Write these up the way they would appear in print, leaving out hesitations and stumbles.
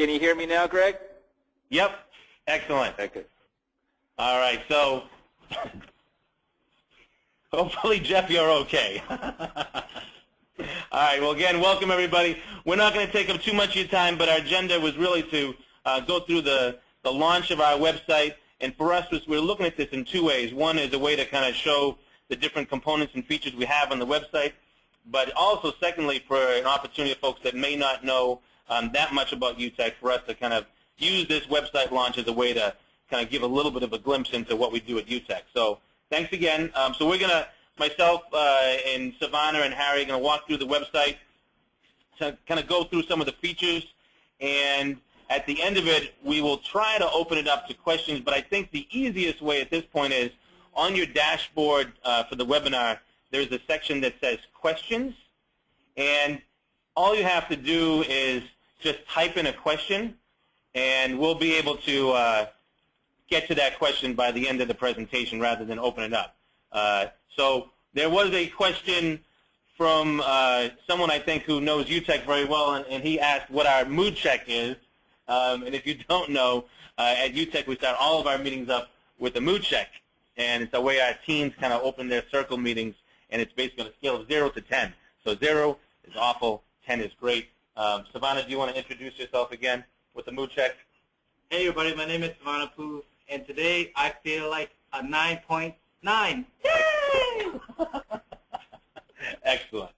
Can you hear me now, Greg? Yep. Excellent. Okay. All right. So hopefully, Jeff, you're okay. All right. Well, again, welcome, everybody. We're not going to take up too much of your time, but our agenda was really to go through the launch of our website. And for us, we're looking at this in two ways. One is a way to kind of show the different components and features we have on the website, but also, secondly, for an opportunity for folks that may not know that much about UTEC, for us to kind of use this website launch as a way to kind of give a little bit of a glimpse into what we do at UTEC. So thanks again. So we're going to, myself and Savannah and Harry are going to walk through the website to kind of go through some of the features, and at the end of it, we will try to open it up to questions, but I think the easiest way at this point is on your dashboard for the webinar, there's a section that says questions, and all you have to do is just type in a question, and we'll be able to get to that question by the end of the presentation rather than open it up. So there was a question from someone I think who knows UTEC very well, and he asked what our mood check is. And if you don't know, at UTEC we start all of our meetings up with a mood check, and it's the way our teams kind of open their circle meetings, and it's basically on a scale of 0 to 10. So 0 is awful, 10 is great. Savannah, do you want to introduce yourself again with the mood check? Hey everybody, my name is Savannah Poo, and today I feel like a 9.9. Yay! Excellent.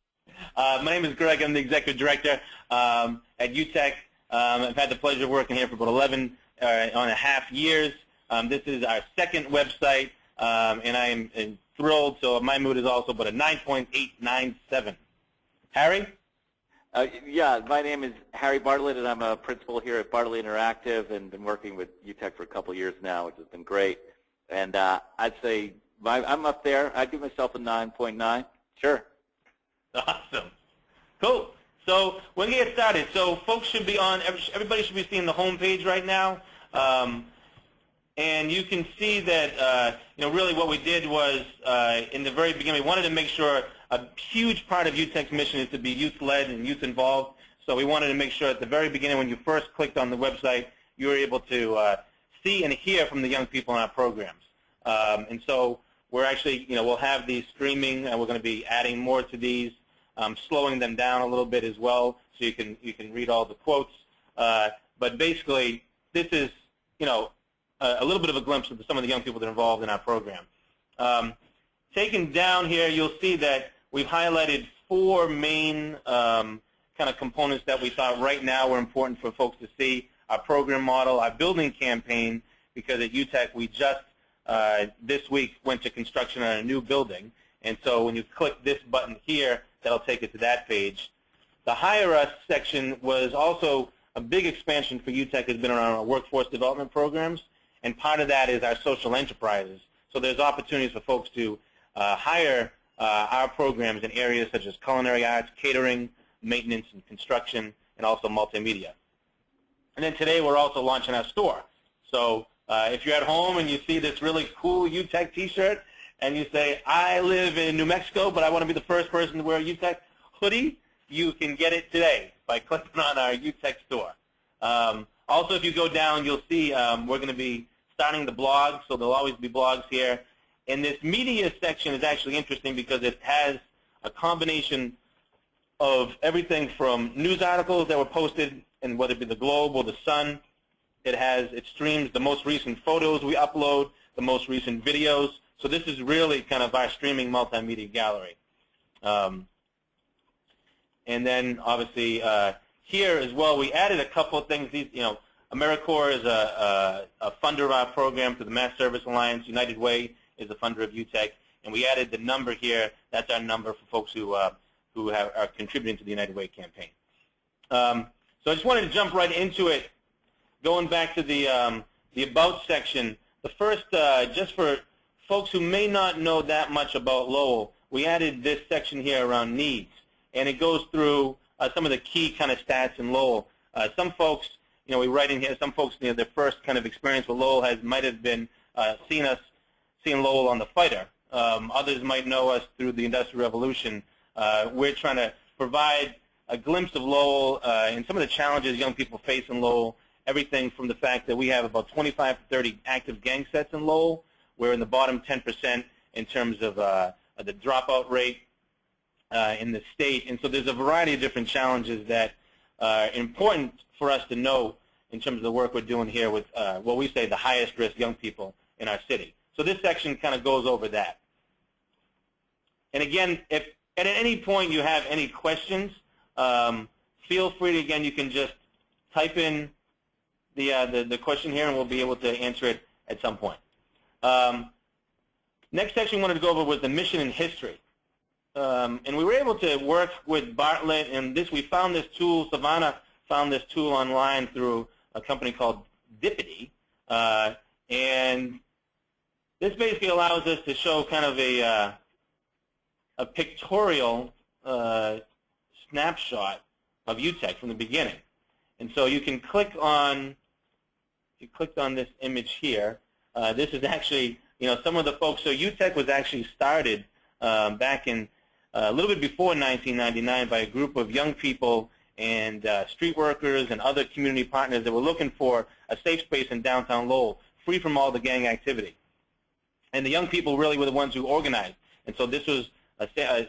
My name is Greg. I'm the Executive Director at UTEC. I've had the pleasure of working here for about 11 and a half years. This is our second website, and I am thrilled. So my mood is also about a 9.897. Harry? Yeah, my name is Harry Bartlett, and I'm a principal here at Bartlett Interactive, and been working with UTEC for a couple of years now, which has been great. And I'd say I'm up there. I'd give myself a 9.9. Sure. Awesome. Cool. So we're going to get started. So folks should be on, everybody should be seeing the home page right now. And you can see that, really what we did was, in the very beginning, we wanted to make sure a huge part of UTEC's mission is to be youth-led and youth-involved. So we wanted to make sure at the very beginning, when you first clicked on the website, you were able to see and hear from the young people in our programs. And so we're actually, we'll have these streaming, and we're going to be adding more to these, slowing them down a little bit as well, so you can read all the quotes. But basically, this is, a little bit of a glimpse of some of the young people that are involved in our program. Taken down here, you'll see that we've highlighted 4 main kind of components that we thought right now were important for folks to see. Our program model, our building campaign, because at UTEC we just this week went to construction on a new building. And so when you click this button here, that'll take it to that page. The Hire Us section was also a big expansion for UTEC, has been around our workforce development programs, and part of that is our social enterprises. So there's opportunities for folks to hire our programs in areas such as culinary arts, catering, maintenance and construction, and also multimedia. And then today we're also launching our store. So if you're at home and you see this really cool UTEC t-shirt, and you say, I live in New Mexico, but I want to be the first person to wear a UTEC hoodie, you can get it today by clicking on our UTEC store. Also, if you go down, you'll see we're going to be starting the blog, so there'll always be blogs here. And this media section is actually interesting because it has a combination of everything from news articles that were posted, and whether it be the Globe or the Sun. It streams the most recent photos we upload, the most recent videos. So this is really kind of our streaming multimedia gallery. And then obviously here as well, we added a couple of things. These, AmeriCorps is a funder of our program through the Mass Service Alliance. United Way is a funder of UTEC, and we added the number here. That's our number for folks who are contributing to the United Way campaign. So I just wanted to jump right into it, going back to the About section. The first, just for folks who may not know that much about Lowell, we added this section here around needs, and it goes through some of the key kind of stats in Lowell. Some folks, we write in here, some folks, their first kind of experience with Lowell might have been seeing Lowell on the fighter. Others might know us through the Industrial Revolution. We're trying to provide a glimpse of Lowell and some of the challenges young people face in Lowell. Everything from the fact that we have about 25 to 30 active gang sets in Lowell. We're in the bottom 10% in terms of the dropout rate in the state. And so there's a variety of different challenges that are important for us to know in terms of the work we're doing here with what we say the highest risk young people in our city. So this section kind of goes over that. And again, if at any point you have any questions, feel free to, again, you can just type in the question here and we'll be able to answer it at some point. Next section we wanted to go over was the mission and history. And we were able to work with Bartlett, and we found this tool, Savannah found this tool online through a company called Dippity. And this basically allows us to show kind of a pictorial snapshot of UTEC from the beginning. And so you can click on, if you clicked on this image here, this is actually, some of the folks, so UTEC was actually started back in a little bit before 1999 by a group of young people and street workers and other community partners that were looking for a safe space in downtown Lowell, free from all the gang activity. And the young people really were the ones who organized. And so this was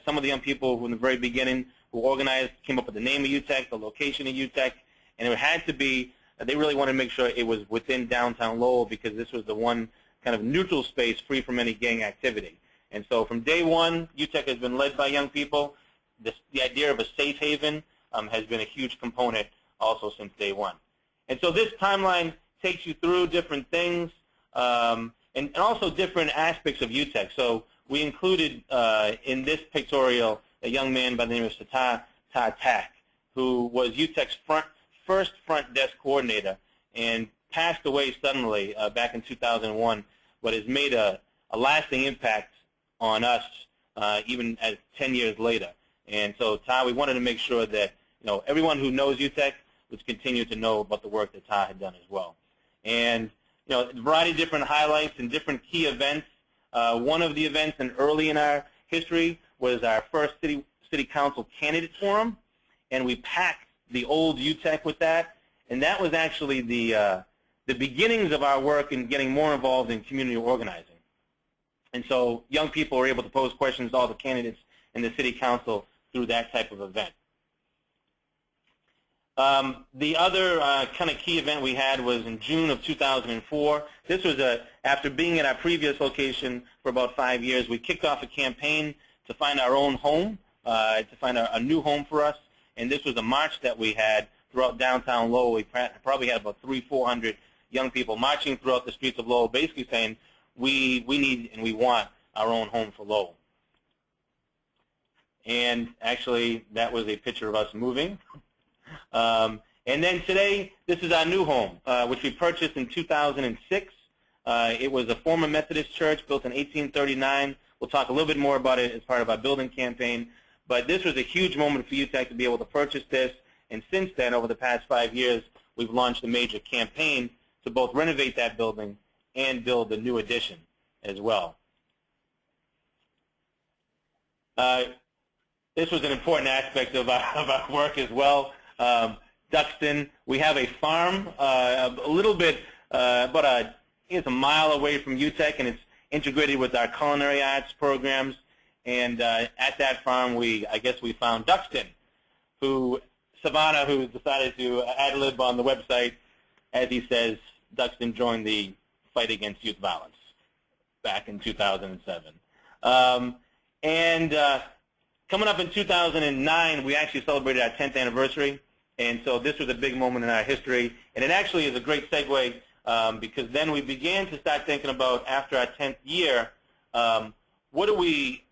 some of the young people from the very beginning who organized, came up with the name of UTEC, the location of UTEC, and it had to be, they really wanted to make sure it was within downtown Lowell because this was the one kind of neutral space free from any gang activity. And so from day one, UTEC has been led by young people. The idea of a safe haven has been a huge component also since day one. And so this timeline takes you through different things and also different aspects of UTEC. So we included in this pictorial a young man by the name of Sata Tak, who was UTEC's first front desk coordinator and passed away suddenly back in 2001, but has made a lasting impact on us even as 10 years later. And so, Ta, we wanted to make sure that everyone who knows UTEC would continue to know about the work that Ta had done as well. And a variety of different highlights and different key events. One of the events and early in our history was our first city council candidate forum, and we packed the old UTEC with that. And that was actually the beginnings of our work in getting more involved in community organizing. And so young people were able to pose questions to all the candidates in the city council through that type of event. The other kind of key event we had was in June of 2004. This was after being at our previous location for about 5 years, we kicked off a campaign to find our own home, to find a new home for us. And this was a march that we had throughout downtown Lowell. We probably had about 300-400 young people marching throughout the streets of Lowell, basically saying, we need and we want our own home for Lowell. And actually, that was a picture of us moving. And then today, this is our new home, which we purchased in 2006. It was a former Methodist church built in 1839. We'll talk a little bit more about it as part of our building campaign. But this was a huge moment for UTEC to be able to purchase this. And since then, over the past 5 years, we've launched a major campaign to both renovate that building and build a new addition as well. This was an important aspect of our work as well. Duxton, we have a farm a little bit, it's a mile away from UTEC, and it's integrated with our culinary arts programs. And at that farm, I guess we found Duxton, Savannah, who decided to ad-lib on the website. As he says, Duxton joined the fight against youth violence back in 2007. Coming up in 2009, we actually celebrated our 10th anniversary. And so this was a big moment in our history. And it actually is a great segue because then we began to start thinking about, after our 10th year, what do we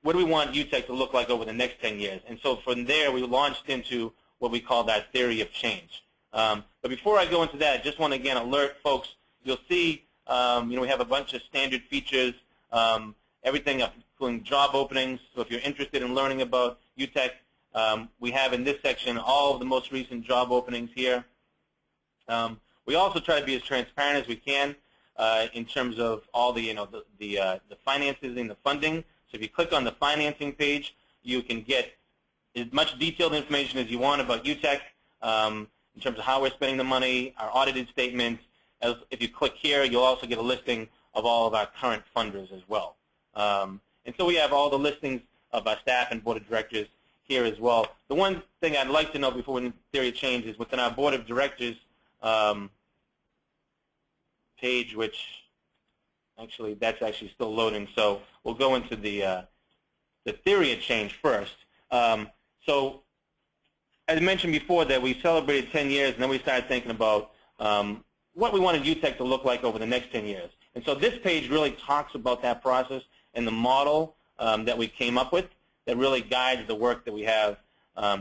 want UTEC to look like over the next 10 years? And so from there, we launched into what we call that theory of change. But before I go into that, I just want to, again, alert folks. You'll see, we have a bunch of standard features, everything including job openings. So if you're interested in learning about UTEC, we have in this section all of the most recent job openings here. We also try to be as transparent as we can in terms of all the, the finances and the funding. So if you click on the financing page, you can get as much detailed information as you want about UTEC in terms of how we're spending the money, our audited statements. As if you click here, you'll also get a listing of all of our current funders as well. And so we have all the listings of our staff and board of directors here as well. The one thing I'd like to know before the theory of change is within our board of directors page, which actually that's actually still loading. So we'll go into the theory of change first. So as I mentioned before, that we celebrated 10 years, and then we started thinking about what we wanted UTEC to look like over the next 10 years. And so this page really talks about that process and the model that we came up with that really guides the work that we have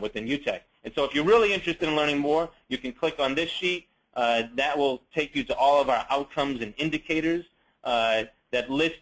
within UTEC. And so if you're really interested in learning more, you can click on this sheet. That will take you to all of our outcomes and indicators that list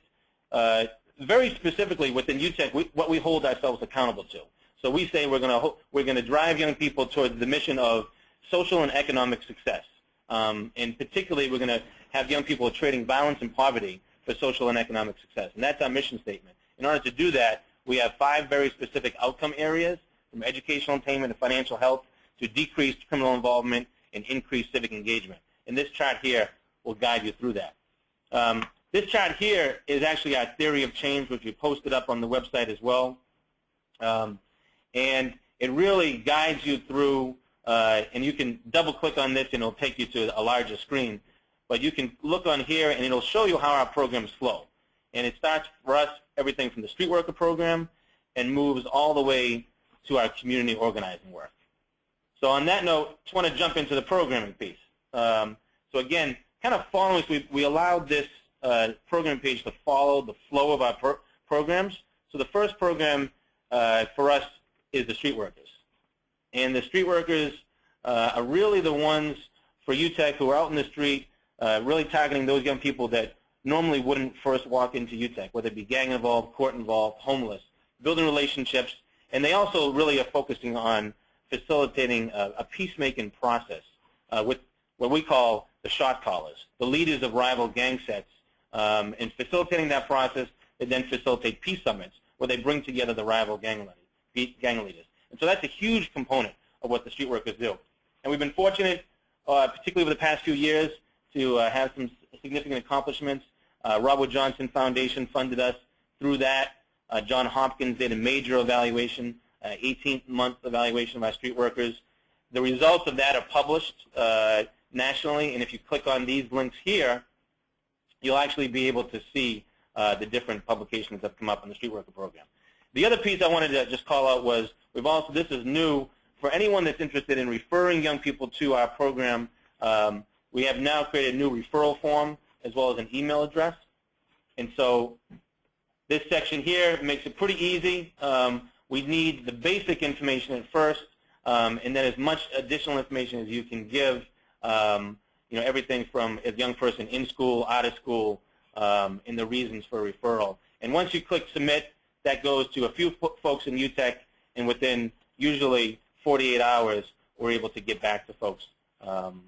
very specifically within UTEC what we hold ourselves accountable to. So we say we're going to drive young people towards the mission of social and economic success. And particularly, we're going to have young people trading violence and poverty for social and economic success. And that's our mission statement. In order to do that, we have 5 very specific outcome areas, from educational attainment to financial health to decreased criminal involvement and increased civic engagement. And this chart here will guide you through that. This chart here is actually our theory of change, which we posted up on the website as well. And it really guides you through, and you can double-click on this and it'll take you to a larger screen. But you can look on here and it'll show you how our programs flow. And it starts for us everything from the street worker program and moves all the way to our community organizing work. So on that note, just want to jump into the programming piece. So again, kind of following, we allowed this program page to follow the flow of our programs. So the first program for us is the street workers. And the street workers are really the ones for UTEC who are out in the street, really targeting those young people that normally wouldn't first walk into UTEC, whether it be gang involved, court involved, homeless, building relationships. And they also really are focusing on facilitating a peacemaking process with what we call the shot callers, the leaders of rival gang sets. And facilitating that process, they then facilitate peace summits where they bring together the rival gang leaders. And so that's a huge component of what the street workers do. And we've been fortunate, particularly over the past few years, to have some significant accomplishments. Robert Johnson Foundation funded us through that. John Hopkins did a major evaluation, 18-month evaluation of our street workers. The results of that are published nationally, and if you click on these links here, you'll actually be able to see the different publications that have come up in the street worker program. The other piece I wanted to just call out was this is new, for anyone that's interested in referring young people to our program, we have now created a new referral form as well as an email address. And so this section here makes it pretty easy. We need the basic information at first, and then as much additional information as you can give, everything from a young person in school, out of school, and the reasons for referral. And once you click submit, that goes to a few folks in UTEC, and within usually 48 hours, we're able to get back to folks on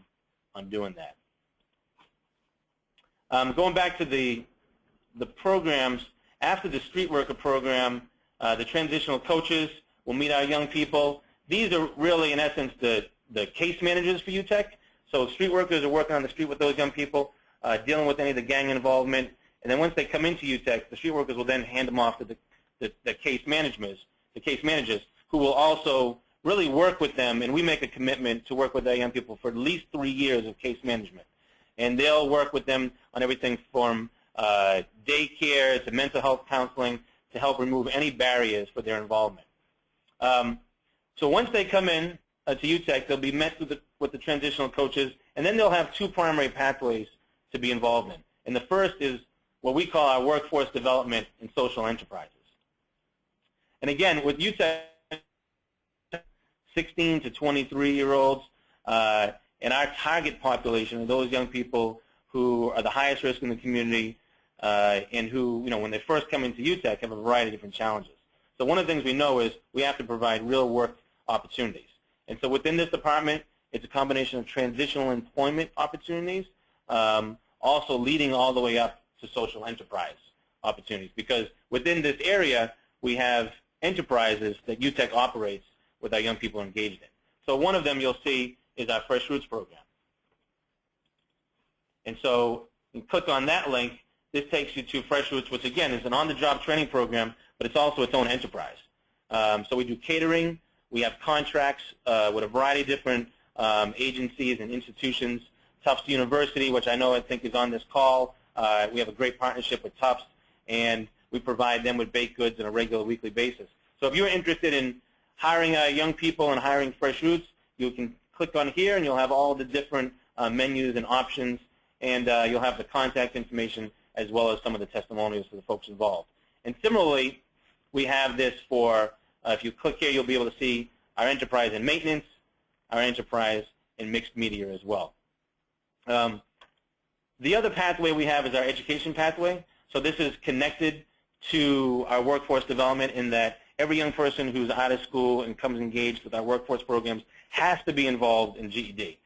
doing that. Going back to the programs, after the street worker program, the transitional coaches will meet our young people. These are really, in essence, the case managers for UTEC. So street workers are working on the street with those young people, dealing with any of the gang involvement. And then once they come into UTEC, the street workers will then hand them off to the case managers, who will also really work with them. And we make a commitment to work with our young people for at least 3 years of case management. And they'll work with them on everything from daycare to mental health counseling to help remove any barriers for their involvement. So once they come in to UTEC, they'll be met with the transitional coaches, and then they'll have 2 primary pathways to be involved in. And the first is what we call our workforce development and social enterprises. And again, with UTEC, 16 to 23-year-olds, and our target population are those young people who are the highest risk in the community and who, when they first come into UTEC, have a variety of different challenges. So one of the things we know is we have to provide real work opportunities. And so within this department, it's a combination of transitional employment opportunities, also leading all the way up to social enterprise opportunities. Because within this area, we have enterprises that UTEC operates with our young people engaged in. So one of them you'll see is our Fresh Roots program. And so you click on that link. This takes you to Fresh Roots, which again is an on-the-job training program, but it's also its own enterprise. So we do catering. We have contracts with a variety of different agencies and institutions. Tufts University, which I think is on this call. We have a great partnership with Tufts, and we provide them with baked goods on a regular weekly basis. So if you're interested in hiring young people and hiring Fresh Roots, you can click on here, and you'll have all the different menus and options, and you'll have the contact information as well as some of the testimonials for the folks involved. And similarly, we have this for, if you click here, you'll be able to see our enterprise in maintenance, our enterprise in mixed media as well. The other pathway we have is our education pathway. So this is connected to our workforce development in that every young person who's out of school and comes engaged with our workforce programs has to be involved in GED.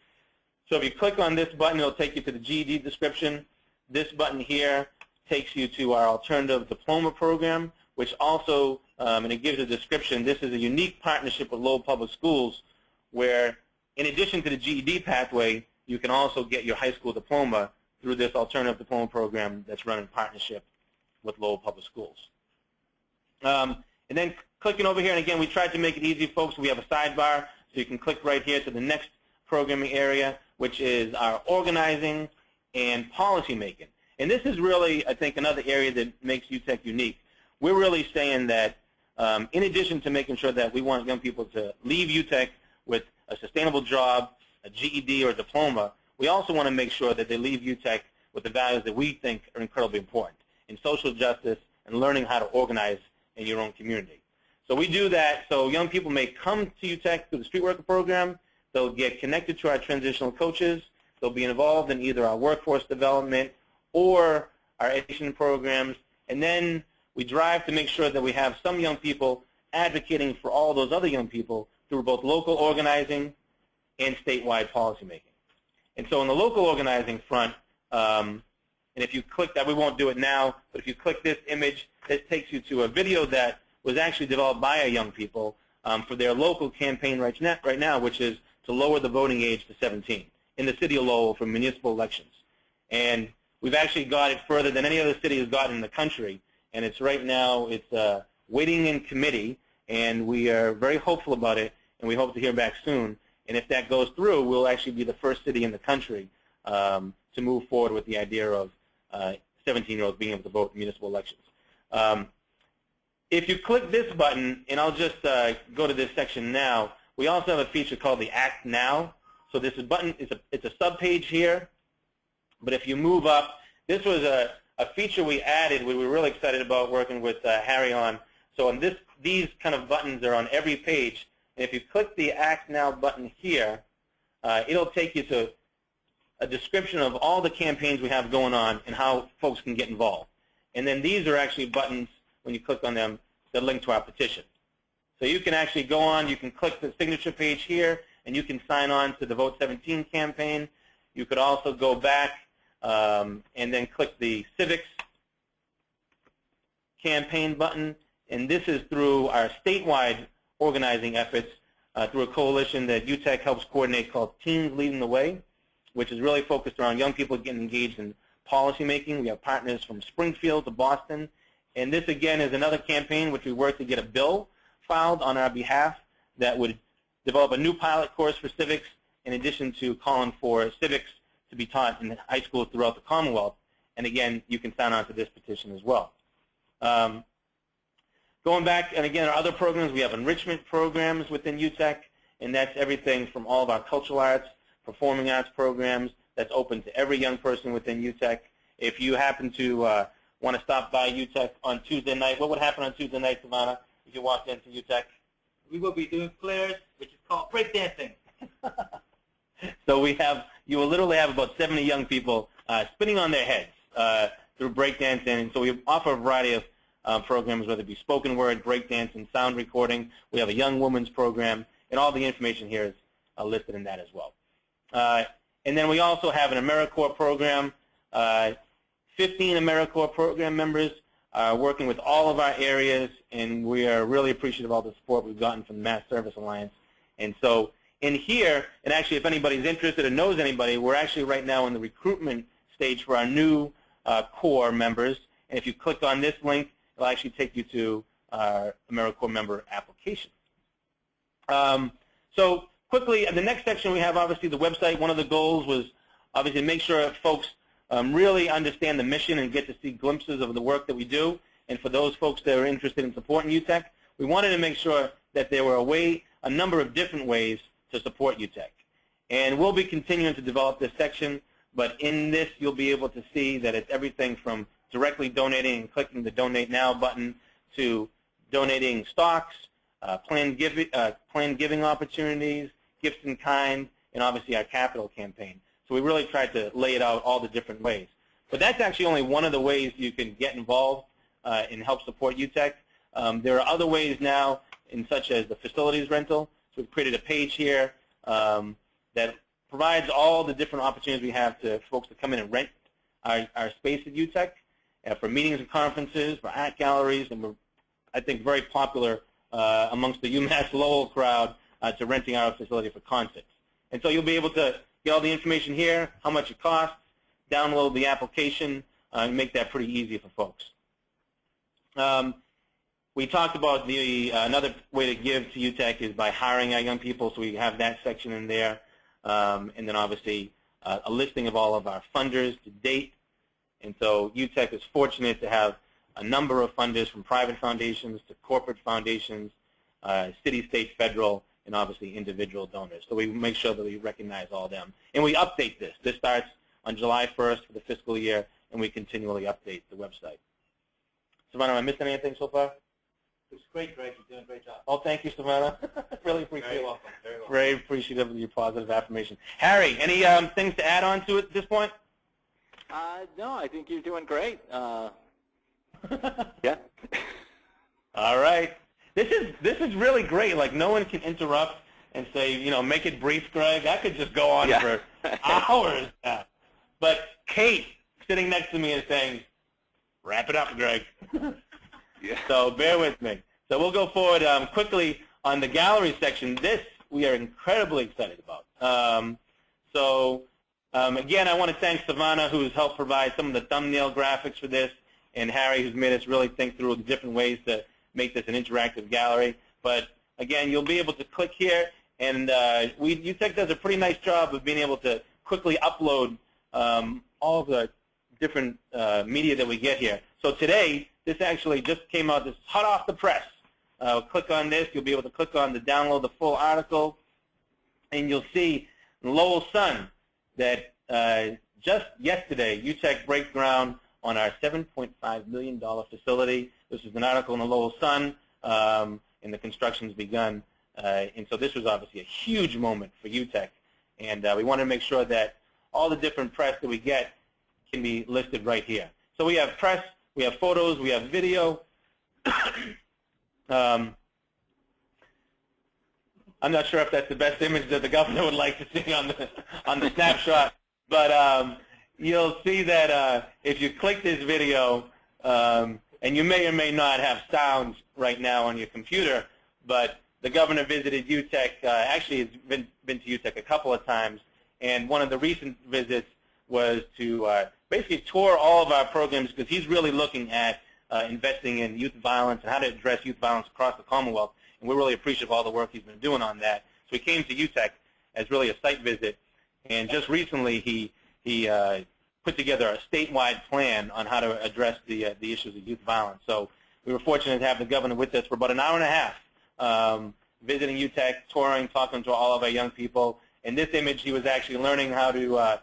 So if you click on this button, it'll take you to the GED description. This button here takes you to our alternative diploma program, which also, and it gives a description, this is a unique partnership with Lowell Public Schools where in addition to the GED pathway, you can also get your high school diploma through this alternative diploma program that's run in partnership with Lowell Public Schools. And then clicking over here, and again, we tried to make it easy, folks. We have a sidebar, so you can click right here to the next programming area, which is our organizing and policy making. And this is really, I think, another area that makes UTEC unique. We're really saying that in addition to making sure that we want young people to leave UTEC with a sustainable job, a GED or a diploma, we also want to make sure that they leave UTEC with the values that we think are incredibly important in social justice and learning how to organize in your own community. So we do that so young people may come to UTEC through the Street Worker program. They'll get connected to our transitional coaches. They'll be involved in either our workforce development or our education programs. And then we drive to make sure that we have some young people advocating for all those other young people through both local organizing and statewide policymaking. And so in the local organizing front, and if you click that, we won't do it now, but if you click this image, this takes you to a video that was actually developed by our young people for their local campaign right now, which is to lower the voting age to 17 in the city of Lowell for municipal elections. And we've actually got it further than any other city has gotten in the country, and it's right now, it's waiting in committee, and we are very hopeful about it, and we hope to hear back soon. And if that goes through, we'll actually be the first city in the country to move forward with the idea of 17-year-olds being able to vote in municipal elections. If you click this button, and I'll just go to this section now, we also have a feature called the Act Now. So this button, it's a sub-page here, but if you move up, this was a feature we added, we were really excited about working with Harry on. So on these kind of buttons are on every page, and if you click the Act Now button here, it'll take you to a description of all the campaigns we have going on and how folks can get involved. And then these are actually buttons, when you click on them, that link to our petition. So you can actually go on, you can click the signature page here, and you can sign on to the Vote 17 campaign. You could also go back and then click the Civics campaign button, and this is through our statewide organizing efforts through a coalition that UTEC helps coordinate called Teens Leading the Way, which is really focused around young people getting engaged in policy making. We have partners from Springfield to Boston, and this again is another campaign which we work to get a bill filed on our behalf that would develop a new pilot course for civics in addition to calling for civics to be taught in high schools throughout the Commonwealth. And again, you can sign on to this petition as well. Going back, and again, our other programs, we have enrichment programs within UTEC, and that's everything from all of our cultural arts, performing arts programs that's open to every young person within UTEC. If you happen to want to stop by UTEC on Tuesday night, what would happen on Tuesday night, Savannah, if you walked into UTEC? We will be doing flares, which is called breakdancing. So you will literally have about 70 young people spinning on their heads through breakdancing. And so we offer a variety of programs, whether it be spoken word, breakdance, and sound recording. We have a young women's program, and all the information here is listed in that as well. And then we also have an AmeriCorps program. 15 AmeriCorps program members working with all of our areas, and we are really appreciative of all the support we've gotten from the Mass Service Alliance. And so in here, and actually if anybody's interested or knows anybody, we're actually right now in the recruitment stage for our new Corps members. And if you click on this link, it'll actually take you to our AmeriCorps member application. So quickly, the next section we have obviously the website. One of the goals was obviously to make sure folks really understand the mission and get to see glimpses of the work that we do. And for those folks that are interested in supporting UTEC, we wanted to make sure that there were a number of different ways to support UTEC. And we'll be continuing to develop this section, but in this you'll be able to see that it's everything from directly donating and clicking the Donate Now button to donating stocks, planned giving opportunities, gifts in kind, and obviously our capital campaign. So we really tried to lay it out all the different ways. But that's actually only one of the ways you can get involved and help support UTEC. There are other ways now, such as the facilities rental. So we've created a page here that provides all the different opportunities we have to folks to come in and rent our space at UTEC for meetings and conferences, for art galleries, and we're, I think, very popular amongst the UMass Lowell crowd to renting our facility for concerts. And so you'll be able to get all the information here, how much it costs, download the application, and make that pretty easy for folks. We talked about another way to give to UTEC is by hiring our young people, so we have that section in there. And then obviously a listing of all of our funders to date. And so UTEC is fortunate to have a number of funders from private foundations to corporate foundations, city, state, federal, and obviously individual donors. So we make sure that we recognize all of them. And we update this. This starts on July 1st for the fiscal year, and we continually update the website. Savannah, am I missing anything so far? It was great, Greg. You're doing a great job. Oh, thank you, Savannah. Really appreciate it. Very welcome. Very welcome. Very appreciative of your positive affirmation. Harry, any things to add on to it at this point? No, I think you're doing great. Yeah. All right. This is really great. Like, no one can interrupt and say, you know, make it brief, Greg. I could just go on for hours now. But Kate, sitting next to me, is saying, wrap it up, Greg. Yeah. So bear with me. So we'll go forward quickly on the gallery section. This we are incredibly excited about. Again, I want to thank Savannah, who's helped provide some of the thumbnail graphics for this, and Harry, who's made us really think through the different ways to make this an interactive gallery. But again, you'll be able to click here, and UTEC does a pretty nice job of being able to quickly upload all of the different media that we get here. So today, this actually just came out. This is hot off the press. Click on this. You'll be able to click on to download the full article, and you'll see in Lowell Sun that just yesterday, UTEC break ground on our $7.5 million facility. This is an article in the Lowell Sun, and the construction's begun. And so this was obviously a huge moment for UTEC, and we want to make sure that all the different press that we get can be listed right here. So we have press, we have photos, we have video. I'm not sure if that's the best image that the governor would like to see on the snapshot, but you'll see that if you click this video, and you may or may not have sounds right now on your computer, but the governor visited UTEC. Actually, has been to UTEC a couple of times, and one of the recent visits was to basically tour all of our programs, because he's really looking at investing in youth violence and how to address youth violence across the Commonwealth. And we're really appreciative of all the work he's been doing on that. So he came to UTEC as really a site visit, and just recently he put together a statewide plan on how to address the issues of youth violence. So we were fortunate to have the governor with us for about an hour and a half, visiting UTEC, touring, talking to all of our young people. In this image, he was actually learning how to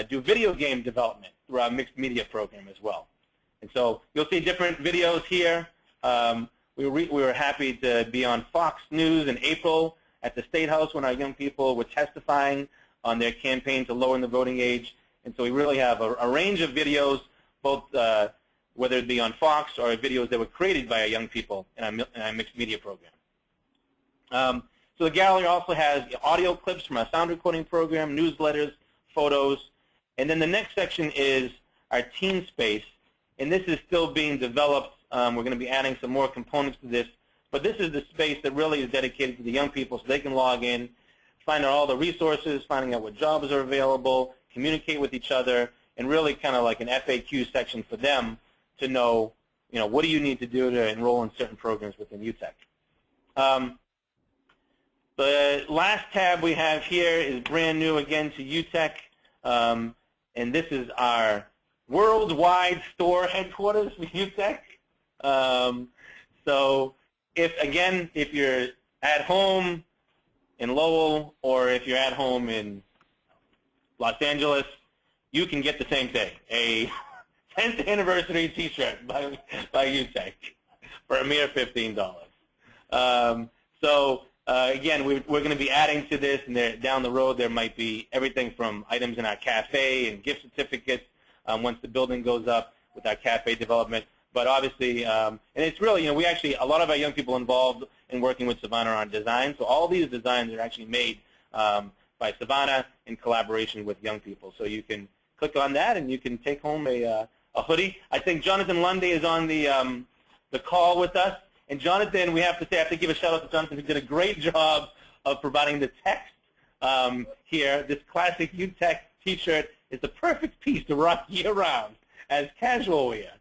do video game development through our mixed media program as well. And so you'll see different videos here. We were happy to be on Fox News in April at the State House when our young people were testifying on their campaign to lower the voting age. And so we really have a range of videos, both whether it be on Fox or videos that were created by our young people in our mixed media program. So the gallery also has audio clips from our sound recording program, newsletters, photos. And then the next section is our teen space. and this is still being developed. We're going to be adding some more components to this, but this is the space that really is dedicated to the young people so they can log in, find out all the resources, finding out what jobs are available, communicate with each other, and really kind of like an FAQ section for them to know, what do you need to do to enroll in certain programs within UTEC. The last tab we have here is brand new again to UTEC, and this is our worldwide store headquarters for UTEC. So if you're at home in Lowell or if you're at home in Los Angeles, you can get the same thing, a 10th anniversary T-shirt by UTEC for a mere $15. Again, we're going to be adding to this, and down the road there might be everything from items in our cafe and gift certificates once the building goes up with our cafe development. But obviously, and it's really, we actually, a lot of our young people involved in working with Savannah on design. So all these designs are actually made by Savannah in collaboration with young people. So you can click on that and you can take home a hoodie. I think Jonathan Lundy is on the call with us. And Jonathan, we have to say, I have to give a shout out to Jonathan, who did a great job of providing the text here. This classic UTEC T-shirt is the perfect piece to rock year-round as casual wear.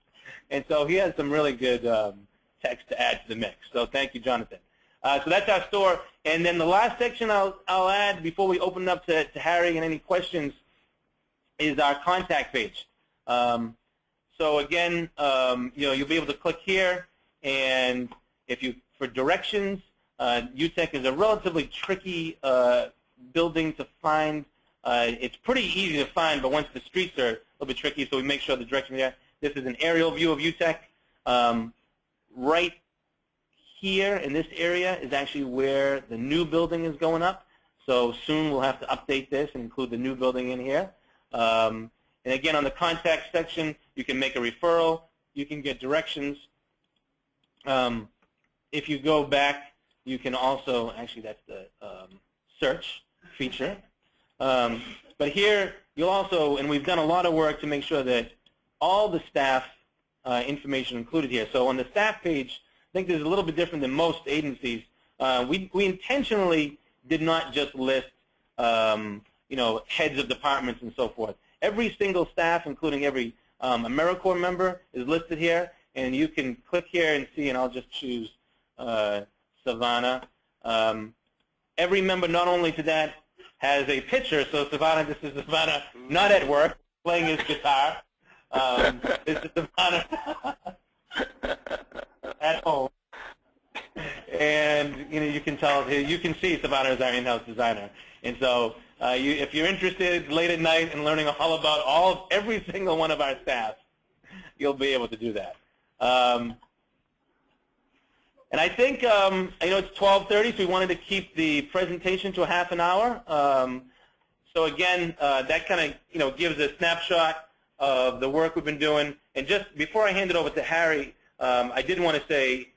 And so he has some really good text to add to the mix. So thank you, Jonathan. So that's our store. And then the last section I'll add before we open it up to Harry and any questions is our contact page. So again, you'll be able to click here, and for directions, UTEC is a relatively tricky building to find. It's pretty easy to find, but once the streets are a little bit tricky, so we make sure the direction there. This is an aerial view of UTEC. Right here in this area is actually where the new building is going up. So soon we'll have to update this and include the new building in here. And again, on the contact section, you can make a referral. You can get directions. If you go back, you can also, actually that's the search feature. But here, you'll also, and we've done a lot of work to make sure that all the staff information included here. So on the staff page, I think this is a little bit different than most agencies. We intentionally did not just list heads of departments and so forth. Every single staff, including every AmeriCorps member, is listed here, and you can click here and see, and I'll just choose Savannah. Every member, not only to that, has a picture. So Savannah, this is Savannah not at work, playing his guitar. This is Savannah at home. And you can tell, you can see Savannah is our in-house designer. And so if you're interested late at night in learning all about every single one of our staff, you'll be able to do that. And I think, it's 12:30, so we wanted to keep the presentation to a half an hour. So again, that kind of, gives a snapshot of the work we've been doing. And just before I hand it over to Harry, I did want to say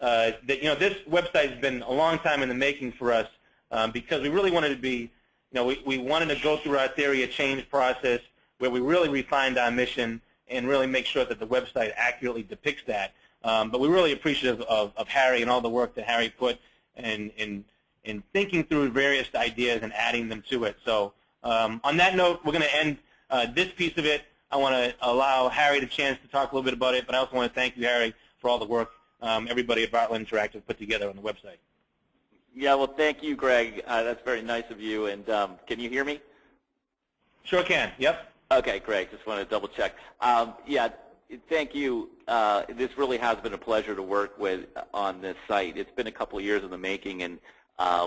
that, this website has been a long time in the making for us because we really wanted to be, we wanted to go through our theory of change process where we really refined our mission and really make sure that the website accurately depicts that. But we're really appreciative of Harry and all the work that Harry put in thinking through various ideas and adding them to it. So on that note, we're going to end this piece of it. I want to allow Harry the chance to talk a little bit about it, but I also want to thank you, Harry, for all the work everybody at Bartlett Interactive put together on the website. Yeah, well, thank you, Greg. That's very nice of you. And can you hear me? Sure can. Yep. Okay, great. Just wanted to double check. Yeah, thank you. This really has been a pleasure to work with on this site. It's been a couple of years in the making, and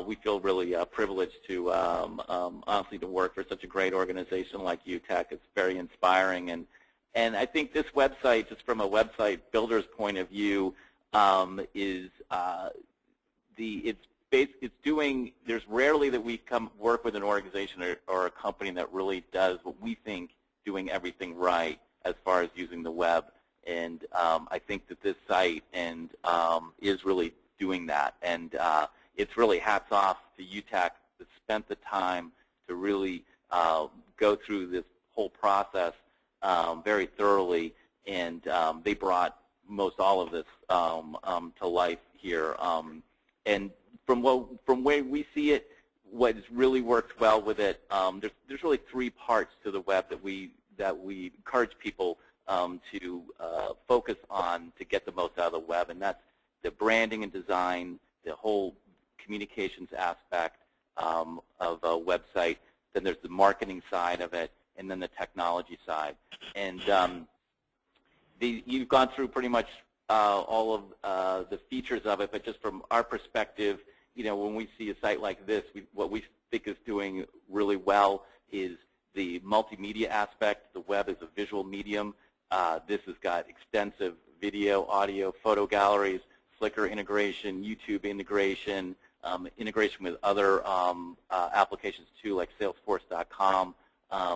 we feel really privileged to honestly to work for such a great organization like UTEC. It's very inspiring, and I think this website, just from a website builder's point of view, there's rarely that we work with an organization or a company that really does what we think doing everything right as far as using the web. And I think that this site is really doing that. And it's really hats off to UTEC that spent the time to really go through this whole process very thoroughly and they brought most all of this to life here. And from where we see it, what has really worked well with it, there's really 3 parts to the web that we encourage people to focus on to get the most out of the web, and that's the branding and design, the whole communications aspect of a website. Then there's the marketing side of it, and then the technology side. And you've gone through pretty much all of the features of it, but just from our perspective, when we see a site like this, what we think is doing really well is the multimedia aspect. The web is a visual medium. This has got extensive video, audio, photo galleries, Flickr integration, YouTube integration, integration with other applications too, like Salesforce.com.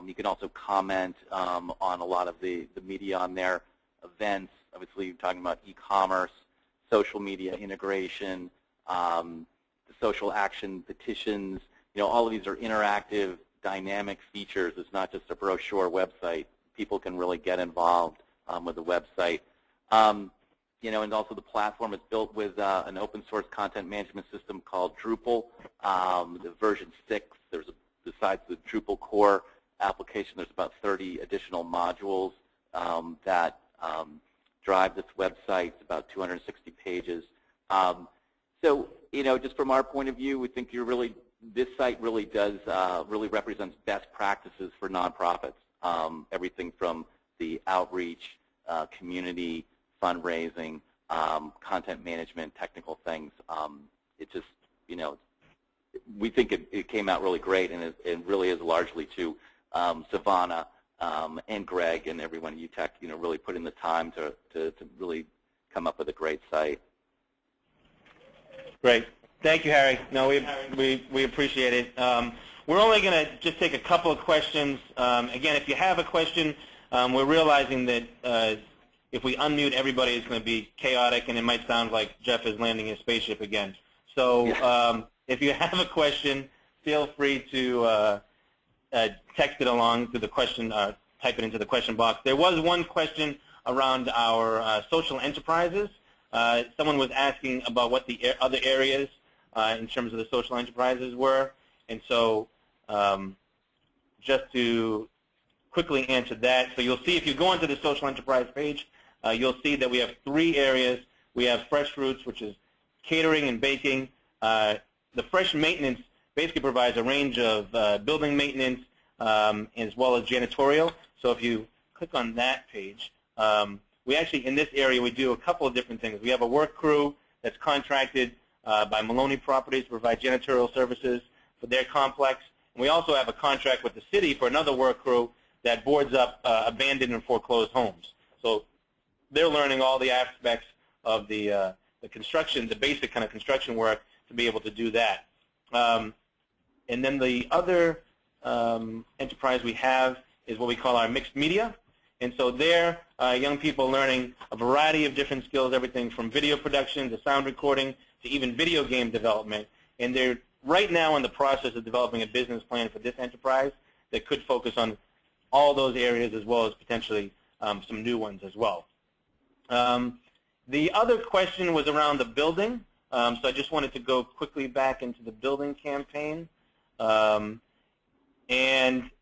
You can also comment on a lot of the media on there, events. Obviously, you're talking about e-commerce, social media integration, the social action petitions. All of these are interactive, dynamic features. It's not just a brochure website. People can really get involved with the website. And also the platform is built with an open source content management system called Drupal. The version 6, besides the Drupal core application, there's about 30 additional modules that drive this website. It's about 260 pages. So, just from our point of view, we think this site really does, really represents best practices for nonprofits. Everything from the outreach, community, fundraising, content management, technical things. It just, we think it came out really great, and it really is largely to Savannah and Greg and everyone at UTEC, really put in the time to really come up with a great site. Great. Thank you, Harry. No, we appreciate it. We're only going to just take a couple of questions. Again, if you have a question, we're realizing that if we unmute everybody, it's going to be chaotic, and it might sound like Jeff is landing his spaceship again. So if you have a question, feel free to text it along to the question, type it into the question box. There was one question around our social enterprises. Someone was asking about what the other areas in terms of the social enterprises were. And so just to quickly answer that, so you'll see if you go onto the social enterprise page, you'll see that we have 3 areas. We have Fresh Fruits, which is catering and baking. The Fresh Maintenance basically provides a range of building maintenance as well as janitorial. So if you click on that page, we actually, in this area, we do a couple of different things. We have a work crew that's contracted by Maloney Properties to provide janitorial services for their complex. And we also have a contract with the city for another work crew that boards up abandoned and foreclosed homes. So they're learning all the aspects of the construction, the basic kind of construction work to be able to do that. And then the other enterprise we have is what we call our mixed media. And so there, young people learning a variety of different skills, everything from video production to sound recording to even video game development. And they're right now in the process of developing a business plan for this enterprise that could focus on all those areas as well as potentially some new ones as well. The other question was around the building. So I just wanted to go quickly back into the building campaign. And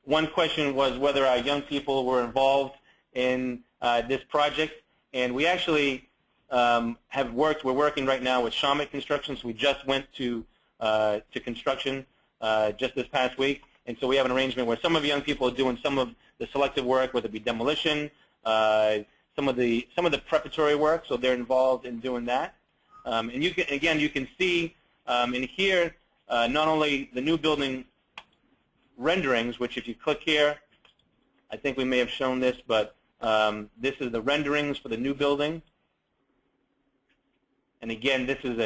one question was whether our young people were involved in this project. And we actually we're working right now with Shamit Construction. So we just went to construction just this past week. And so we have an arrangement where some of the young people are doing some of the selective work, whether it be demolition, some of the preparatory work. So they're involved in doing that. And you can see in here not only the new building renderings, which if you click here, I think we may have shown this, but this is the renderings for the new building. And again, this is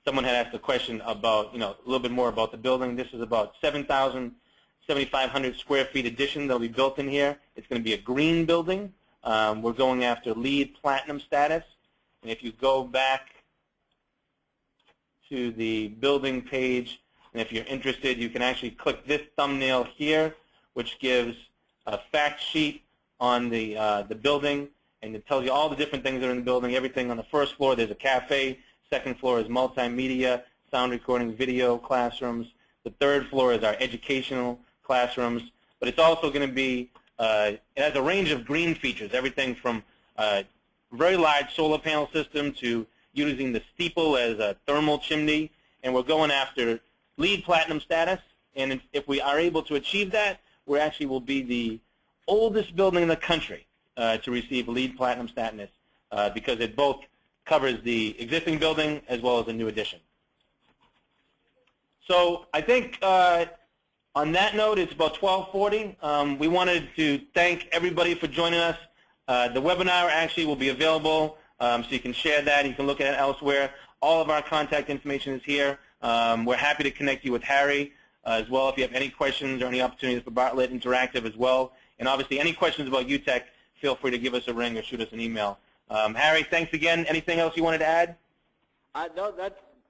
someone had asked a question about, a little bit more about the building. This is about 7,500 square feet addition that will be built in here. It's going to be a green building. We're going after LEED Platinum status. And if you go back to the building page, and if you're interested, you can actually click this thumbnail here, which gives a fact sheet on the building. and it tells you all the different things that are in the building. Everything on the first floor, there's a cafe. Second floor is multimedia, sound recording, video, classrooms. The third floor is our educational classrooms. But it's also going to be, it has a range of green features, everything from very large solar panel system to using the steeple as a thermal chimney. And we're going after LEED Platinum status. And if we are able to achieve that, we actually will be the oldest building in the country to receive LEED Platinum status because it both covers the existing building as well as a new addition. So I think on that note, it's about 12:40. We wanted to thank everybody for joining us. The webinar actually will be available, so you can share that. You can look at it elsewhere. All of our contact information is here. We're happy to connect you with Harry as well if you have any questions or any opportunities for Bartlett Interactive as well. And obviously, any questions about UTEC, feel free to give us a ring or shoot us an email. Harry, thanks again. Anything else you wanted to add? No,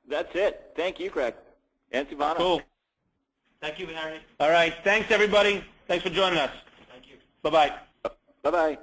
that's it. Thank you, Craig. And Silvana. Cool. Thank you, Harry. All right. Thanks, everybody. Thanks for joining us. Thank you. Bye-bye. Bye-bye.